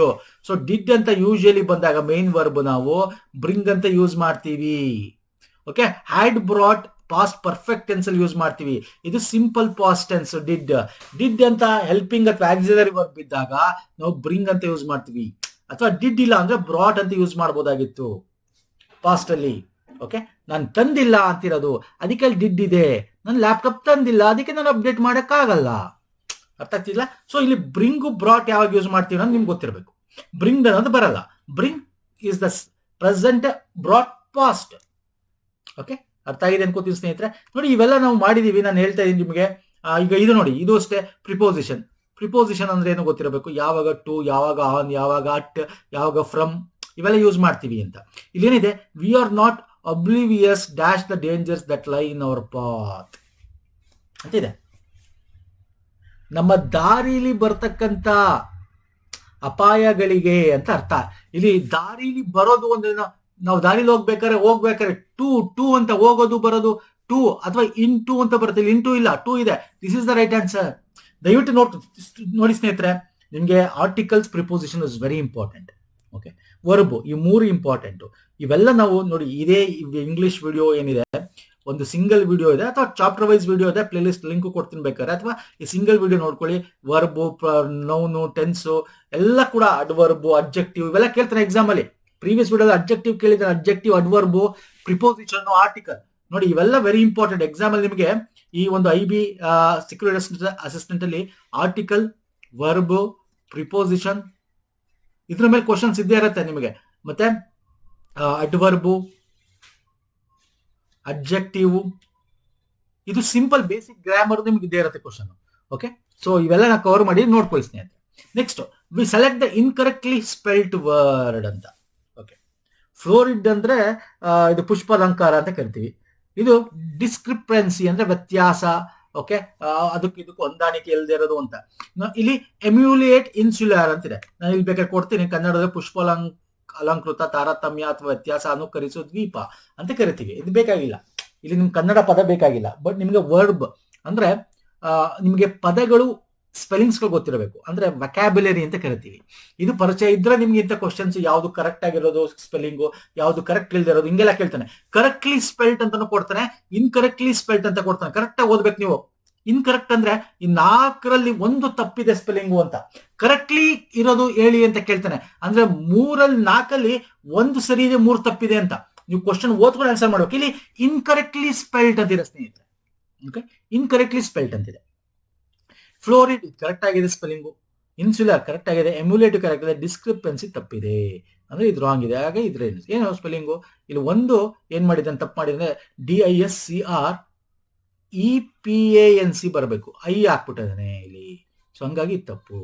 ಸೊ ಡಿಡ್ ಅಂತ ಯೂಶಲಿ ಬಂದಾಗ ಮೇನ್ ವರ್ಬ್ ನಾವು ಬ್ರಿಂಗ್ ಅಂತ ಯೂಸ್ ಮಾಡ್ತೀವಿ. Okay, had brought past perfect tense ಅಲ್ಲಿ ಯೂಸ್ ಮಾಡ್ತೀವಿ. ಇದು simple past tense did. Did ಅಂತ ಹೆಲ್ಪಿಂಗ್ ಅಥವಾ ಆಕ್ಸಿಲರಿ ವರ್ಬ್ ಇದ್ದಾಗ ನಾವು ಬ್ರಿಂಗ್ ಅಂತ ಯೂಸ್ ಮಾಡ್ತೀವಿ. ಅಥವಾ ಡಿಡ್ ಇಲ್ಲ ಅಂದ್ರೆ ಬ್ರಾಟ್ ಅಂತ ಯೂಸ್ ಮಾಡಬಹುದಾಗಿತ್ತು ಪಾಸ್ಟ್ ಅಲ್ಲಿ. ಓಕೆ, ನಾನು ತಂದಿಲ್ಲ ಅಂತಿರೋದು, ಅದಕ್ಕೆ ಅಲ್ಲಿ ಡಿಡ್ ಇದೆ. ನನ್ನ ಲ್ಯಾಪ್ಟಾಪ್ ತಂದಿಲ್ಲ, ಅದಕ್ಕೆ ನಾನು ಅಪ್ಡೇಟ್ ಮಾಡಕ್ಕಾಗಲ್ಲ. ಅರ್ಥ ಆಗ್ತಿಲ್ಲ. ಸೊ ಇಲ್ಲಿ ಬ್ರಿಂಗು ಬ್ರಾಟ್ ಯಾವಾಗ ಯೂಸ್ ಮಾಡ್ತೀವಿ ಅಂತ ನಿಮ್ಗೆ ಗೊತ್ತಿರಬೇಕು. ಬ್ರಿಂಗ್ ಅನ್ನೋದು ಬರಲ್ಲ. Bring is the present, brought past. Okay, ಅರ್ಥ ಆಗಿದೆ ಅನ್ಕೋತೀನಿ ಸ್ನೇಹಿತರೆ. ನೋಡಿ, ಇವೆಲ್ಲ ನಾವು ಮಾಡಿದೀವಿ. ನಾನು ಹೇಳ್ತಾ ಇದ್ದೀನಿ ನಿಮಗೆ. ಈಗ ಇದು ನೋಡಿ, ಇದು ಅಷ್ಟೇ ಪ್ರಿಪೋಸಿಷನ್. ಪ್ರಿಪೋಸಿಷನ್ ಅಂದ್ರೆ ಏನು ಗೊತ್ತಿರಬೇಕು. ಯಾವಾಗ ಟು, ಯಾವಾಗ ಆನ್, ಯಾವಾಗ ಅಟ್, ಯಾವಾಗ ಫ್ರಮ್, ಇವೆಲ್ಲ ಯೂಸ್ ಮಾಡ್ತೀವಿ ಅಂತ. ಇಲ್ಲೇನಿದೆ? We are not oblivious dash the dangers that lie in hour path ಅಂತಿದೆ. ನಮ್ಮ ದಾರಿಲಿ ಬರ್ತಕ್ಕಂತ ಅಪಾಯಗಳಿಗೆ ಅಂತ ಅರ್ಥ. ಇಲ್ಲಿ ದಾರಿಲಿ ಬರೋದು ಅಂದ್ರೆ ನಾವು ದಾರಿಲಿ ಹೋಗ್ಬೇಕಾದ್ರೆ ಟು ಅಂತ ಹೋಗೋದು ಬರೋದು ಟು, ಅಥವಾ ಇನ್ ಟು ಅಂತ ಬರುತ್ತೆ. ಇಲ್ಲಿ ಇನ್ ಟು ಇಲ್ಲ, ಟು ಇದೆ. This is the right answer. ದಯವಿಟ್ಟು ನೋಡಿ ಸ್ನೇಹಿತರೆ, ನಿಮ್ಗೆ articles, preposition is very important. Okay, verb, ಈ ಮೂರು ಇಂಪಾರ್ಟೆಂಟ್. ಇವೆಲ್ಲ ನಾವು ನೋಡಿ, ಇದೇ ಇಂಗ್ಲಿಷ್ ವಿಡಿಯೋ ಏನಿದೆ, ಒಂದು ಸಿಂಗಲ್ ವಿಡಿಯೋ ಇದೆ, ಅಥವಾ ಚಾಪ್ಟರ್ ವೈಸ್ ವಿಡಿಯೋ ಇದೆ. ಪ್ಲೇ ಲಿಸ್ಟ್ ಲಿಂಕ್ ಕೊಡ್ತೀನಿ ಬೇಕಾದ್ರೆ, ಅಥವಾ ಈ ಸಿಂಗಲ್ ವಿಡಿಯೋ ನೋಡ್ಕೊಳ್ಳಿ. ವರ್ಬು, ನೌನು, ಟೆನ್ಸು ಎಲ್ಲ ಕೂಡ, ಅಡ್ವರ್ಬು, ಅಬ್ಜೆಕ್ಟಿವ್ ಇವೆಲ್ಲ ಕೇಳ್ತಾನೆ ಎಕ್ಸಾಮ್ ಅಲ್ಲಿ. ಪ್ರೀವಿಯಸ್ ವಿಡಿಯೋ ಅಬ್ಜೆಕ್ಟಿವ್ ಕೇಳಿದ್ರೆ ಅಬ್ಜೆಕ್ಟಿವ್, ಅಡ್ವರ್ಬು, ಪ್ರಿಪೋಸಿಷನ್, ಆರ್ಟಿಕಲ್. ನೋಡಿ, ಇವೆಲ್ಲ ವೆರಿ ಇಂಪಾರ್ಟೆಂಟ್. ಎಕ್ಸಾಮ್ ಅಲ್ಲಿ ನಿಮಗೆ ಈ ಒಂದು IB ಸೆಕ್ಯೂರಿಟಿ ಅಸಿಸ್ಟೆಂಟ್ ಅಲ್ಲಿ ಆರ್ಟಿಕಲ್, ವರ್ಬ್, ಪ್ರಿಪೋಸಿಷನ್ ಇದ್ರ ಮೇಲೆ ಕ್ವಶನ್ಸ್ ಇದ್ದೇ ಇರುತ್ತೆ ನಿಮಗೆ. ಮತ್ತೆ ಅಡ್ವರ್ಬು, ಅಬ್ಜೆಕ್ಟಿವ್, ಇದು ಸಿಂಪಲ್ ಬೇಸಿಕ್ ಗ್ರಾಮರ್ ನಿಮ್ಗೆ ಇದ್ದೇ ಇರುತ್ತೆ ಕ್ವಶನ್. ಓಕೆ, ಸೊ ಇವೆಲ್ಲ ನಾವು ಕವರ್ ಮಾಡಿ ನೋಡ್ಕೊಳ್ಳಿ ಸ್ನೇಹಿತರೆ. Next, V select the incorrectly spelt word ಅಂತ. ಓಕೆ, ಫ್ಲೋರಿಡ್ ಅಂದ್ರೆ ಇದು ಪುಷ್ಪಾಲಂಕಾರ ಅಂತ ಕರಿತೀವಿ. ಇದು ಡಿಸ್ಕ್ರಿಪ್ರೆನ್ಸಿ ಅಂದ್ರೆ ವ್ಯತ್ಯಾಸ. ಓಕೆ, ಅದಕ್ಕೆ ಇದಕ್ಕೆ ಹೊಂದಾಣಿಕೆ ಇಲ್ಲದೆ ಇರೋದು ಅಂತ. ಇಲ್ಲಿ ಎಮ್ಯುಲೇಟ್ ಇನ್ಸುಲಾರ್ ಅಂತಿದೆ. ನಾನು ಇಲ್ಲಿ ಬೇಕಾದ್ರೆ ಕೊಡ್ತೀನಿ. ಕನ್ನಡದ ಅಲಂಕೃತ, ತಾರತಮ್ಯ ಅಥವಾ ವ್ಯತ್ಯಾಸ, ಅನುಕರಿಸೋ ದ್ವೀಪ ಅಂತ ಕರಿತೀವಿ. ಇದು ಬೇಕಾಗಿಲ್ಲ, ಇಲ್ಲಿ ನಿಮ್ಗೆ ಕನ್ನಡ ಪದ ಬೇಕಾಗಿಲ್ಲ. ಬಟ್ ನಿಮ್ಗೆ ವರ್ಬ್ ಅಂದ್ರೆ ನಿಮಗೆ ಪದಗಳು ಸ್ಪೆಲ್ಲಿಂಗ್ಸ್ಗಳು ಗೊತ್ತಿರಬೇಕು, ಅಂದ್ರೆ ವಕ್ಯಾಬ್ಯುಲರಿ ಅಂತ ಕರಿತೀವಿ. ಇದು ಪರಿಚಯ ಇದ್ರೆ ನಿಮ್ಗೆ ಇಂಥ ಕ್ವಶನ್ಸ್ ಯಾವ್ದು ಕರೆಕ್ಟ್ ಆಗಿರೋದು ಸ್ಪೆಲ್ಲಿಂಗು, ಯಾವ್ದು ಕರೆಕ್ಟ್ ಇಲ್ದೇ ಇರೋದು ಹಿಂಗೆಲ್ಲ ಕೇಳ್ತಾನೆ. ಕರೆಕ್ಟ್ಲಿ ಸ್ಪೆಲ್ಟ್ ಅಂತಾನು ಕೊಡ್ತಾನೆ, ಇನ್ಕರೆಕ್ಟ್ಲಿ ಸ್ಪೆಲ್ಟ್ ಅಂತ ಕೊಡ್ತಾನೆ. ಕರೆಕ್ಟ್ ಆಗಿ ಓದ್ಬೇಕು ನೀವು. ಇನ್ಕರೆಕ್ಟ್ ಅಂದ್ರೆ ಈ 4ರಲ್ಲಿ 1 ತಪ್ಪಿದೆ ಸ್ಪೆಲ್ಲಿಂಗು ಅಂತ. ಕರೆಕ್ಟ್ಲಿ ಇರೋದು ಹೇಳಿ ಅಂತ ಕೇಳ್ತಾನೆ, ಅಂದ್ರೆ 3ರಲ್ಲಿ 4ಲ್ಲಿ 1 ಸರಿ ಇದೆ, 3 ತಪ್ಪಿದೆ ಅಂತ. ನೀವು ಕ್ವಶನ್ ಓದ್ಕೊಂಡು ಆನ್ಸರ್ ಮಾಡ್ಬೇಕು. ಇಲ್ಲಿ ಇನ್ಕರೆಕ್ಟ್ಲಿ ಸ್ಪೆಲ್ಟ್ ಅಂತಿದೆ ಸ್ನೇಹಿತರೆ. ಓಕೆ, ಇನ್ಕರೆಕ್ಟ್ಲಿ ಸ್ಪೆಲ್ಟ್ ಅಂತಿದೆ. ಫ್ಲೋರಿಡ್ ಕರೆಕ್ಟ್ ಆಗಿದೆ ಸ್ಪೆಲ್ಲಿಂಗು, ಇನ್ಸುಲರ್ ಕರೆಕ್ಟ್ ಆಗಿದೆ, ಎಮ್ಯುಲೇಟಿವ್ ಕರೆಕ್ಟ್ ಇದೆ, ಡಿಸ್ಕ್ರಿಪೆನ್ಸಿ ತಪ್ಪಿದೆ, ಅಂದ್ರೆ ಇದು ರಾಂಗ್ ಇದೆ. ಹಾಗೆ ಇದ್ರೆ ಏನು ಸ್ಪೆಲ್ಲಿಂಗು ಇಲ್ಲಿ ಒಂದು ಏನ್ ಮಾಡಿದೆ ತಪ್ಪು ಮಾಡಿದ್ರೆ DISCREPANC ಬರಬೇಕು, ಐ ಹಾಕ್ಬಿಟ್ಟಿದ್ದಾನೆ ಇಲ್ಲಿ. ಸೊ ಹಂಗಾಗಿ ತಪ್ಪು.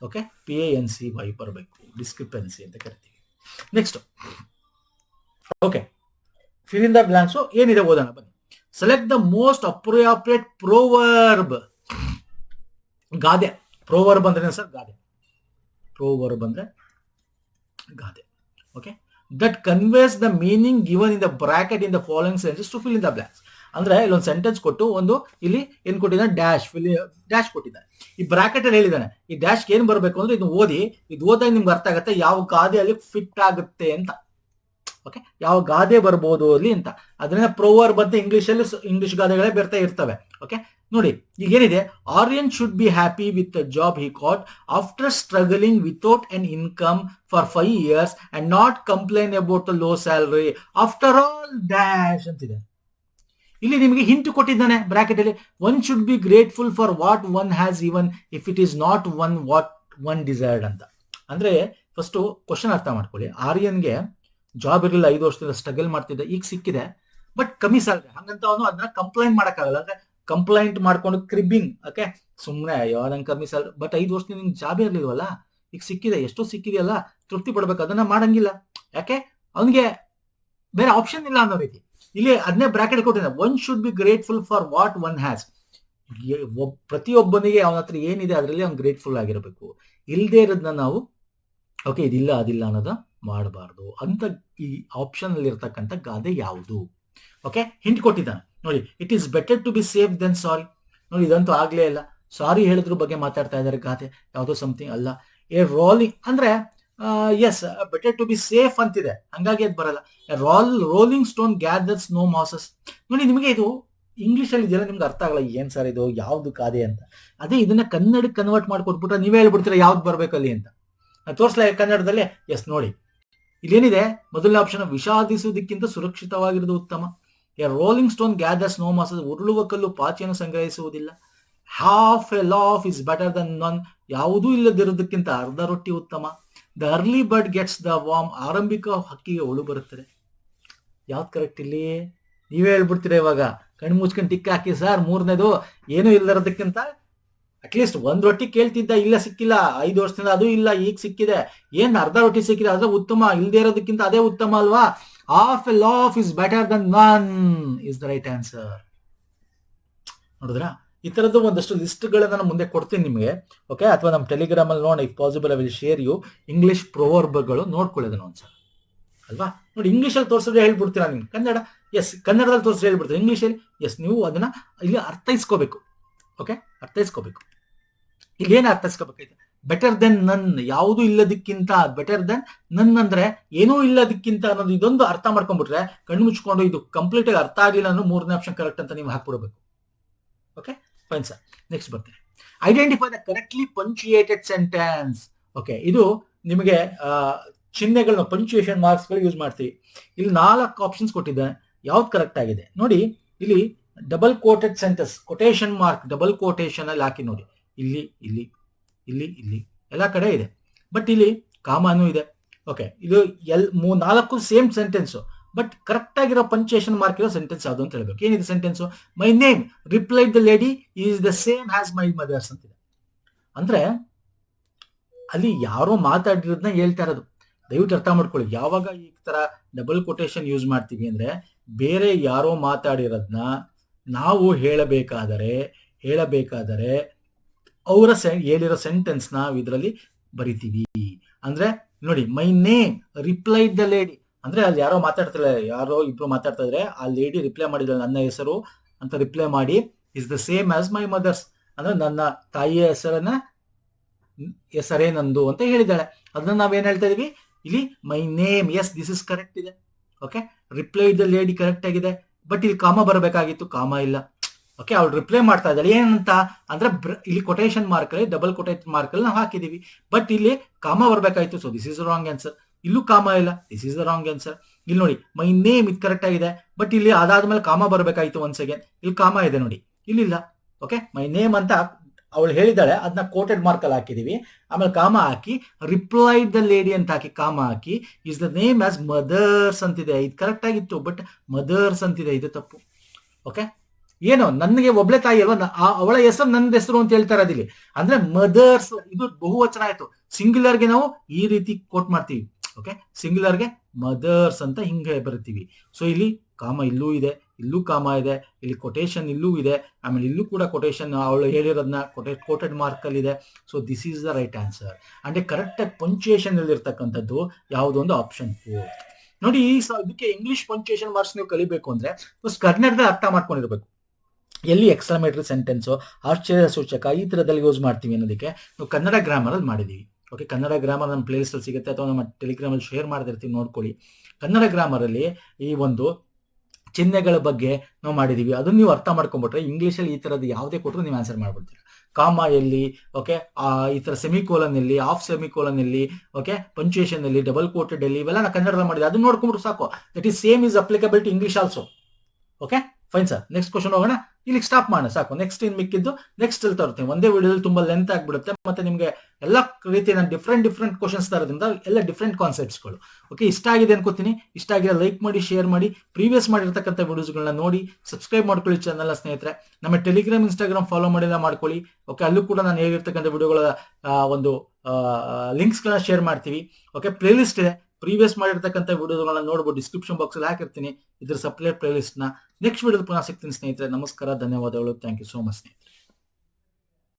ಓಕೆ, PANCY ಬರಬೇಕು, ಡಿಸ್ಕ್ರಿಪೆನ್ಸಿ ಅಂತ ಕರಿತೀವಿ. Next okay, fill in the blanks ಏನಿದೆ ಓದೋಣ ಬನ್ನಿ. Select the most appropriate proverb. ಗಾದೆ. ಪ್ರೋವರ್ಬ್ ಅಂದ್ರೆ ಸರ್ ಗಾದೆ. ಪ್ರೋವರ್ಬ್ ಅಂದ್ರೆ ಗಾದೆ. Okay, that conveys the meaning given in the bracket in the following sentence to fill in the blanks. ಅಂದ್ರೆ ಇಲ್ಲೊಂದು ಸೆಂಟೆನ್ಸ್ ಕೊಟ್ಟು ಒಂದು ಇಲ್ಲಿ ಏನ್ ಕೊಟ್ಟಿದ್ದಾನೆ, ಡ್ಯಾಶ್ ಕೊಟ್ಟಿದ್ದಾನೆ. ಈ ಬ್ರಾಕೆಟ್ ಅಲ್ಲಿ ಹೇಳಿದ್ದಾನೆ ಈ ಡ್ಯಾಶ್ ಏನ್ ಬರಬೇಕು ಅಂದ್ರೆ ಇದು ಓದಿ, ಇದು ಓದಾಗ ನಿಮ್ಗೆ ಅರ್ಥ ಆಗುತ್ತೆ ಯಾವ ಗಾದೆ ಅಲ್ಲಿ ಫಿಟ್ ಆಗುತ್ತೆ ಅಂತ. ಓಕೆ, ಯಾವ ಗಾದೆ ಬರ್ಬೋದು ಅಲ್ಲಿ ಅಂತ. ಅದನ್ನ ಪ್ರೋವರ್ಬ್ ಅಂತ ಇಂಗ್ಲಿಷ್ ಗಾದೆಗಳೇ ಬರ್ತಾ ಇರ್ತವೆ. ಓಕೆ, ನೋಡಿ ಈಗ ಏನಿದೆ, Aryan should be happy with the job he got after struggling without an income for 5 years and not complain about the low salary after all dash ಅಂತಿದೆ. ಇಲ್ಲಿ ನಿಮಗೆ ಹಿಂಟ್ ಕೊಟ್ಟಿದ್ದಾನೆ ಬ್ರಾಕೆಟ್ ಅಲ್ಲಿ. One should be grateful for what one has even if it is not what one desired ಅಂತ. ಅಂದ್ರೆ first question ಅರ್ಥ ಮಾಡ್ಕೊಳ್ಳಿ. ಆರ್ಯನ್ಗೆ job ಇರಲಿಲ್ಲ, 5 ವರ್ಷದಿಂದ ಸ್ಟ್ರಗಲ್ ಮಾಡ್ತಿದ್ದ, ಈಗ ಸಿಕ್ಕಿದೆ ಬಟ್ ಕಮ್ಮಿ ಸ್ಯಾಲರಿ. ಹಂಗಂತ ಅವನು ಅದನ್ನ ಕಂಪ್ಲೇಂಟ್ ಮಾಡಕ್ಕಾಗಲ್ಲ. ಅಂದ್ರೆ ಕಂಪ್ಲೇಂಟ್ ಮಾಡ್ಕೊಂಡು ಕ್ರಿಬ್ಬಿಂಗ್, ಓಕೆ, ಸುಮ್ಮನೆ ಯಾವ್ದಂಗೆ ಕಮ್ಮಿ ಸ್ಯಾಲರಿ, ಬಟ್ 5 ವರ್ಷದಿಂದ ನಿಮ್ಗೆ ಜಾಬ್ ಇರ್ಲಿಲ್ವಲ್ಲ, ಈಗ ಸಿಕ್ಕಿದೆ, ಎಷ್ಟೋ ಸಿಕ್ಕಿದೆಯಲ್ಲ, ತೃಪ್ತಿ ಪಡ್ಬೇಕು. ಅದನ್ನ ಮಾಡಂಗಿಲ್ಲ. ಯಾಕೆ? ಅವನಿಗೆ ಬೇರೆ ಆಪ್ಷನ್ ಇಲ್ಲ ಅನ್ನೋ ರೀತಿ. ಇಲ್ಲಿ ಅದನ್ನೇ ಬ್ರಾಕೆಟ್ ಕೊಟ್ಟಿದೆ. One should be grateful for what one has. ಪ್ರತಿಯೊಬ್ಬನಿಗೆ ಅವನ ಹತ್ರ ಏನಿದೆ ಅದರಲ್ಲಿ ಅವ್ನು ಗ್ರೇಟ್ಫುಲ್ ಆಗಿರಬೇಕು. ಇಲ್ಲದೆ ಇರೋದನ್ನ ನಾವು ಓಕೆ ಇದಿಲ್ಲ ಅದಿಲ್ಲ ಅನ್ನೋದ ಮಾಡಬಾರ್ದು ಅಂತ. ಈ ಆಪ್ಷನ್ ಅಲ್ಲಿ ಇರ್ತಕ್ಕಂಥ ಗಾದೆ ಯಾವುದು? ಓಕೆ, ಹಿಂಟ್ ಕೊಟ್ಟಿದ್ದಾನೆ ನೋಡಿ. It is better to be safe then sorry. ನೋಡಿ ಇದಂತೂ ಆಗ್ಲೇ ಇಲ್ಲ. ಸಾರಿ ಹೇಳಿದ್ರ ಬಗ್ಗೆ ಮಾತಾಡ್ತಾ ಇದ್ದಾರೆ ಗಾದೆ, ಯಾವುದೋ ಸಮಥಿಂಗ್ ಅಲ್ಲ. ಎ ರೋಲಿಂಗ್ ಅಂದ್ರೆ yes, better to be safe ಅಂತಿದೆ, ಹಂಗಾಗಿ ಅದು ಬರಲ್ಲ. Rolling stone gathers no mosses. ನೋಡಿ ನಿಮಗೆ ಇದು ಇಂಗ್ಲಿಷ್ ಅಲ್ಲಿ ಇದೆಲ್ಲ ನಿಮ್ಗೆ ಅರ್ಥ ಆಗಲ್ಲ, ಏನ್ ಸರ್ ಇದು ಯಾವ್ದು ಗಾದೆ ಅಂತ. ಅದೇ ಇದನ್ನ ಕನ್ನಡಕ್ಕೆ ಕನ್ವರ್ಟ್ ಮಾಡ್ಕೊಟ್ಬಿಟ್ರೆ ನೀವೇ ಹೇಳ್ಬಿಡ್ತೀರಾ ಯಾವ್ದು ಬರ್ಬೇಕಲ್ಲಿ ಅಂತ. ತೋರಿಸ್ಲಾ ಕನ್ನಡದಲ್ಲಿ? ಎಸ್, ನೋಡಿ ಇಲ್ಲೇನಿದೆ, ಮೊದಲನೇ ಆಪ್ಷನ್, ವಿಷಾದಿಸುವುದಕ್ಕಿಂತ ಸುರಕ್ಷಿತವಾಗಿರೋದು ಉತ್ತಮ. A rolling stone gathers no mosses. ಉರುಳುವ ಕಲ್ಲು ಪಾಚಿಯನ್ನು ಸಂಗ್ರಹಿಸುವುದಿಲ್ಲ. Half a laugh is better than none. ಯಾವುದೂ ಇಲ್ಲದಿರೋದಕ್ಕಿಂತ ಅರ್ಧ ರೊಟ್ಟಿ ಉತ್ತಮ. The early bird gets the worm. ಆರಂಭಿಕ ಹಕ್ಕಿಗೆ ಹುಳು ಬರುತ್ತದೆ. ಯಾವ್ದು ಕರೆಕ್ಟ್ ಇಲ್ಲಿ? ನೀವೇ ಹೇಳ್ಬಿಡ್ತೀರಾ ಇವಾಗ, ಕಣ್ಣು ಮುಚ್ಕೊಂಡು ಟಿಕ್ ಹಾಕಿ ಸರ್. ಮೂರನೇದು, ಏನು ಇಲ್ಲದಿರೋದಕ್ಕಿಂತ ಅಟ್ಲೀಸ್ಟ್ 1 ರೊಟ್ಟಿ ಕೇಳ್ತಿದ್ದ, ಇಲ್ಲ ಸಿಕ್ಕಿಲ್ಲ, 5 ವರ್ಷದಿಂದ ಅದು ಇಲ್ಲ, ಈಗ ಸಿಕ್ಕಿದೆ, ಏನ್ ಅರ್ಧ ರೊಟ್ಟಿ ಸಿಕ್ಕಿದೆ ಅದ್ರ ಉತ್ತಮ, ಇಲ್ಲದೆ ಇರೋದಕ್ಕಿಂತ ಅದೇ ಉತ್ತಮ ಅಲ್ವಾ? Half a laugh is better than none is the right answer. ನೋಡಿದ್ರಾ? ಈ ತರದ್ದು ಒಂದಷ್ಟು ಲಿಸ್ಟ್ ಗಳನ್ನ ನಾನು ಮುಂದೆ ಕೊಡ್ತೀನಿ ನಿಮಗೆ. ಓಕೆ, ಅಥವಾ ನಮ್ಮ ಟೆಲಿಗ್ರಾಮ್ ಅಲ್ಲಿ ನೋಡಿ, if possible I will share you English ಪ್ರೋವರ್ಬ್ಗಳು. ನೋಡ್ಕೊಳ್ಳೋದನ್ನ ಒಂದ್ಸಲ ಅಲ್ವಾ. ನೋಡಿ ಇಂಗ್ಲಿಷ್ ಅಲ್ಲಿ ತೋರಿಸಿದ್ರೆ ಹೇಳ್ಬಿಡ್ತೀರಾ ನಿಮ್ಗೆ. ಕನ್ನಡ ಎಸ್, ಕನ್ನಡದಲ್ಲಿ ತೋರಿಸಿದ್ರೆ ಹೇಳ್ಬಿಡ್ತೀರಾ. ಇಂಗ್ಲಿಷ್ ಅಲ್ಲಿ ಎಸ್, ನೀವು ಅದನ್ನ ಇಲ್ಲಿ ಅರ್ಥೈಸ್ಕೋಬೇಕು. ಓಕೆ, ಅರ್ಥೈಸ್ಕೋಬೇಕು. ಇಲ್ಲಿ ಏನ್ ಅರ್ಥೈಸ್ಕೋಬೇಕಾಯ್ತು? ಬೆಟರ್ ದೆನ್ ನನ್, ಯಾವುದು ಇಲ್ಲದಕ್ಕಿಂತ. ಬೆಟರ್ ದೆನ್ ನನ್ ಅಂದ್ರೆ ಏನೂ ಇಲ್ಲದಕ್ಕಿಂತ ಅನ್ನೋದು. ಇದೊಂದು ಅರ್ಥ ಮಾಡ್ಕೊಂಡ್ಬಿಟ್ರೆ ಕಣ್ಣು ಮುಚ್ಕೊಂಡು ಇದು ಕಂಪ್ಲೀಟ್ ಆಗಿ ಅರ್ಥ ಆಗಿಲ್ಲ ಅನ್ನೋ 3ನೇ ಆಪ್ಷನ್ ಕರೆಕ್ಟ್ ಅಂತ ನೀವು ಹಾಕ್ಬಿಡ್ಬೇಕು. Okay, fine sir. ನೆಕ್ಸ್ಟ್ ಬರ್ತೀನಿ. Identify the correctly punctuated sentence. Okay, ಇದು ನಿಮಗೆ ಚಿಹ್ನೆಗಳನ್ನ ಪಂಚುಯೇಷನ್ ಮಾರ್ಕ್ಸ್ ಗಳು ಯೂಸ್ ಮಾಡ್ತೀವಿ. ಇಲ್ಲಿ 4 ಆಪ್ಷನ್ಸ್ ಕೊಟ್ಟಿದ್ದಾನೆ. ಯಾವ್ದು ಕರೆಕ್ಟ್ ಆಗಿದೆ ನೋಡಿ. ಇಲ್ಲಿ double quoted sentence, quotation mark double quotation ಅಲ್ಲಿ ಹಾಕಿ ನೋಡಿ. ಇಲ್ಲಿ ಇಲ್ಲಿ ಇಲ್ಲಿ ಇಲ್ಲಿ ಎಲ್ಲ ಕಡೆ ಇದೆ, ಬಟ್ ಇಲ್ಲಿ ಕಾಮಾನು ಇದೆ. ಓಕೆ, ಇದು 4 ಸೇಮ್ ಸೆಂಟೆನ್ಸ್, ಬಟ್ ಕರೆಕ್ಟ್ ಆಗಿರೋ ಪಂಚುಯೇಷನ್ ಮಾರ್ಕ್ ಇರೋ ಸೆಂಟೆನ್ಸ್ ಯಾವುದು ಅಂತ ಹೇಳ್ಬೇಕು. ಏನಿದೆ sentence? My name replied the lady is the same has my mother's ಅಂತಿದೆ. ಅಂದ್ರೆ ಅಲ್ಲಿ ಯಾರೋ ಮಾತಾಡಿರೋದನ್ನ ಹೇಳ್ತಾ ಇರೋದು. ದಯವಿಟ್ಟು ಅರ್ಥ ಮಾಡ್ಕೊಳ್ಳಿ. ಯಾವಾಗ ಈ ತರ ಡಬಲ್ ಕೊಟೇಶನ್ ಯೂಸ್ ಮಾಡ್ತೀವಿ ಅಂದ್ರೆ ಬೇರೆ ಯಾರೋ ಮಾತಾಡಿರೋದನ್ನ ನಾವು ಹೇಳಬೇಕಾದರೆ ಅವರ ಹೇಳಿರೋ ಸೆಂಟೆನ್ಸ್ ನಾವು ಇದರಲ್ಲಿ ಬರಿತೀವಿ. ಅಂದ್ರೆ ನೋಡಿ, my name replied the lady ಅಂದ್ರೆ ಅಲ್ಲಿ ಯಾರೋ ಇಬ್ರು ಮಾತಾಡ್ತಾ ಇದ್ರೆ ಆ ಲೇಡಿ ರಿಪ್ಲೈ ಮಾಡಿದ್ರೆ ನನ್ನ ಹೆಸರು ಅಂತ ರಿಪ್ಲೈ ಮಾಡಿ is the same as my mother's. ಅಂದ್ರೆ ನನ್ನ ತಾಯಿಯ ಹೆಸರೇ ನಂದು ಅಂತ ಹೇಳಿದ್ದಾಳೆ. ಅದನ್ನ ನಾವೇನ್ ಹೇಳ್ತಾ ಇದೀವಿ ಇಲ್ಲಿ, my name. Yes, this is correct ಇದೆ. Okay, reply the lady correct ಆಗಿದೆ. ಬಟ್ ಇಲ್ಲಿ ಕಾಮ ಬರಬೇಕಾಗಿತ್ತು, ಕಾಮ ಇಲ್ಲ. ಓಕೆ, ಅವಳು ರಿಪ್ಲೈ ಮಾಡ್ತಾ ಇದ್ದಾಳೆ ಏನಂತ ಅಂದ್ರೆ ಇಲ್ಲಿ ಕೊಟೇಶನ್ ಮಾರ್ಕ್ ಅಲ್ಲಿ, ಡಬಲ್ ಕೊಟೇಶನ್ ಮಾರ್ಕ್ ಅಲ್ಲಿ ನಾವು ಹಾಕಿದೀವಿ. ಬಟ್ ಇಲ್ಲಿ ಕಾಮ ಬರಬೇಕಾಯ್ತು, so this is wrong answer. ಇಲ್ಲೂ ಕಾಮ ಇಲ್ಲ, this is the wrong answer. ಇಲ್ಲಿ ನೋಡಿ, ಮೈ ನೇಮ್ ಇದು ಕರೆಕ್ಟ್ ಆಗಿದೆ. ಬಟ್ ಇಲ್ಲಿ ಅದಾದ್ಮೇಲೆ ಕಾಮ ಬರಬೇಕಾಯ್ತು ಒನ್ಸ್ ಅಗೇನ್. ಇಲ್ಲಿ ಕಾಮ ಇದೆ ನೋಡಿ, ಇಲ್ಲಿಲ್ಲ. ಓಕೆ, ಮೈ ನೇಮ್ ಅಂತ ಅವಳು ಹೇಳಿದಾಳೆ, ಅದನ್ನ ಕೋಟೆಡ್ ಮಾರ್ಕ್ ಅಲ್ಲಿ ಹಾಕಿದೀವಿ. ಆಮೇಲೆ ಕಾಮ ಹಾಕಿ ರಿಪ್ಲೈಡ್ ದ ಲೇಡಿ ಅಂತ ಹಾಕಿ ಕಾಮ ಹಾಕಿ is the name as mother's ಅಂತಿದೆ. ಇದು ಕರೆಕ್ಟ್ ಆಗಿತ್ತು, ಬಟ್ ಮದರ್ಸ್ ಅಂತಿದೆ, ಇದು ತಪ್ಪು. ಓಕೆ, ಏನು ನನಗೆ ಒಬ್ಳೆ ತಾಯಿ ಅಲ್ವಾ, ಅವಳ ಹೆಸರು ನನ್ನ ಹೆಸರು ಅಂತ ಹೇಳ್ತಾ ಇರೋದಿಲ್ಲಿ. ಅಂದ್ರೆ ಮದರ್ಸ್, ಇದು ಬಹುವಚನ ಆಯ್ತು. ಸಿಂಗ್ಯುಲರ್ಗೆ ನಾವು ಈ ರೀತಿ ಕೋಟ್ ಮಾಡ್ತೀವಿ. ಓಕೆ, ಸಿಂಗ್ಯುಲರ್ಗೆ ಮದರ್ಸ್ ಅಂತ ಹಿಂಗೆ ಬರ್ತೀವಿ. ಸೊ ಇಲ್ಲಿ ಕಾಮ ಇಲ್ಲೂ ಇದೆ, ಇಲ್ಲೂ ಕಾಮ ಇದೆ, ಇಲ್ಲಿ ಕೊಟೇಶನ್ ಇಲ್ಲೂ ಇದೆ, ಆಮೇಲೆ ಇಲ್ಲೂ ಕೂಡ ಕೊಟೇಶನ್ ಅವಳು ಹೇಳಿರೋದನ್ನ ಕೋಟೆಡ್ ಮಾರ್ಕ್ ಅಲ್ಲಿ ಇದೆ. So this is the right answer. ಅಂದ್ರೆ ಕರೆಕ್ಟ್ ಆಗಿ ಪಂಚುಯೇಷನ್ ಅಲ್ಲಿ ಇರ್ತಕ್ಕಂಥದ್ದು ಯಾವುದೊಂದು ಆಪ್ಷನ್ 4. ನೋಡಿ, ಇದಕ್ಕೆ ಇಂಗ್ಲಿಷ್ ಪಂಚುಯೇಷನ್ ಮಾರ್ಕ್ಸ್ ನೀವು ಕಲಿಬೇಕು ಅಂದ್ರೆ ಫಸ್ಟ್ ಕನ್ನಡದಲ್ಲಿ ಅರ್ಥ ಮಾಡ್ಕೊಂಡಿರ್ಬೇಕು. ಎಲ್ಲಿ ಎಕ್ಸ್ಕ್ಲಮೇಟರಿ ಸೆಂಟೆನ್ಸು, ಆಶ್ಚರ್ಯ ಸೂಚಕ ಈ ತರದಲ್ಲಿ ಯೂಸ್ ಮಾಡ್ತೀವಿ ಅನ್ನೋದಕ್ಕೆ ನಾವು ಕನ್ನಡ ಗ್ರಾಮರ್ ಅಲ್ಲಿ ಮಾಡಿದೀವಿ. ಓಕೆ, ಕನ್ನಡ ಗ್ರಾಮರ್ ನಮ್ಮ ಪ್ಲೇ ಲಿಸ್ಟ್ ಅಲ್ಲಿ ಸಿಗುತ್ತೆ, ಅಥವಾ ನಮ್ಮ ಟೆಲಿಗ್ರಾಮ್ ಅಲ್ಲಿ ಶೇರ್ ಮಾಡ್ತಿರ್ತೀವಿ, ನೋಡ್ಕೊಳ್ಳಿ. ಕನ್ನಡ ಗ್ರಾಮರ್ ಅಲ್ಲಿ ಈ ಒಂದು ಚಿಹ್ನೆಗಳ ಬಗ್ಗೆ ನಾವು ಮಾಡಿದೀವಿ. ಅದನ್ನ ನೀವು ಅರ್ಥ ಮಾಡ್ಕೊಂಡ್ಬಿಟ್ರೆ ಇಂಗ್ಲಿಷ್ ಅಲ್ಲಿ ಈ ತರದ್ದು ಯಾವುದೇ ಕೊಟ್ಟರು ನೀವು ಆನ್ಸರ್ ಮಾಡ್ಬಿಡ್ತೀರಾ. ಕಾಮ ಎಲ್ಲಿ, ಓಕೆ, ಈ ತರ ಸೆಮಿಕೋಲನ್ ಎಲ್ಲಿ, ಆಫ್ ಸೆಮಿಕೋಲನ್ ಎಲ್ಲಿ, ಓಕೆ, ಪಂಚುಯೇಷನ್ ಎಲ್ಲಿ, ಡಬಲ್ ಕೋಟೆಡ್ ಎಲ್ಲಿ, ಇವೆಲ್ಲ ನಾನು ಕನ್ನಡದಲ್ಲಿ ಮಾಡಿದೆ. ಅದನ್ನ ನೋಡ್ಕೊಂಡ್ಬಿಟ್ರು ಸಾಕು. That is same is applicable to English also. Okay, fine sir. Next question ಹೋಗೋಣ. ಇಲ್ಲಿಗೆ ಸ್ಟಾಪ್ ಮಾಡೋಣ ಸಾಕು. ನೆಕ್ಸ್ಟ್ ಇನ್ ಮಿಕ್ಕಿದ್ದು ನೆಕ್ಸ್ಟ್ ಅಲ್ಲಿ ತರ್ತೀನಿ. ಒಂದೇ ವಿಡಿಯೋದಲ್ಲಿ ತುಂಬಾ ಲೆಂತ್ ಆಗ್ಬಿಡುತ್ತೆ, ಮತ್ತೆ ನಿಮಗೆ ಎಲ್ಲ ರೀತಿಯ ಡಿಫ್ರೆಂಟ್ ಕ್ವಶನ್ಸ್ ತರೋದ್ರಿಂದ ಎಲ್ಲ ಡಿಫ್ರೆಂಟ್ ಕಾನ್ಸೆಪ್ಟ್ಸ್ಗಳು. ಓಕೆ, ಇಷ್ಟ ಆಗಿದೆ ಅನ್ಕೋತೀನಿ. ಇಷ್ಟ ಆಗಿದೆ ಲೈಕ್ ಮಾಡಿ, ಶೇರ್ ಮಾಡಿ, ಪ್ರೀವಿಯಸ್ ಮಾಡಿರ್ತಕ್ಕಂಥ ವಿಡಿಯೋಸ್ಗಳನ್ನ ನೋಡಿ ಸಬ್ಸ್ಕ್ರೈಬ್ ಮಾಡ್ಕೊಳ್ಳಿ ಚಾನಲ್ ಸ್ನೇಹಿತರೆ. ನಮ್ಮ ಟೆಲಿಗ್ರಾಮ್, ಇನ್ಸ್ಟಾಗ್ರಾಮ್ ಫಾಲೋ ಮಾಡಿಲ್ಲ ಮಾಡ್ಕೊಳ್ಳಿ. ಓಕೆ, ಅಲ್ಲೂ ಕೂಡ ನಾನು ಹೇಳಿರ್ತಕ್ಕಂಥ ವಿಡಿಯೋಗಳ ಒಂದು ಲಿಂಕ್ಸ್ಗಳನ್ನ ಶೇರ್ ಮಾಡ್ತೀವಿ. ಓಕೆ, ಪ್ಲೇ ಲಿಸ್ಟ್ ಇದೆ, ಪ್ರೀವಿಯಸ್ ಮಾಡಿರ್ತಕ್ಕಂಥ ವಿಡಿಯೋಗಳನ್ನ ನೋಡ್ಬೋದು. ಡಿಸ್ಕ್ರಿಪ್ಷನ್ ಬಾಕ್ಸ್ ಅಲ್ಲಿ ಹಾಕಿರ್ತೀನಿ ಇದ್ರ ಸಪ್ರೇಟ್ ಪ್ಲೇ ಲಿಸ್ಟ್ ನ. ನೆಕ್ಸ್ಟ್ ವಿಡಿಯೋ ಪುನಃ ಸಿಗ್ತೀನಿ ಸ್ನೇಹಿತರೆ. ನಮಸ್ಕಾರ, ಧನ್ಯವಾದಗಳು. ಥ್ಯಾಂಕ್ ಯು ಸೋ ಮಚ್ ಸ್ನೇಹಿತರೆ.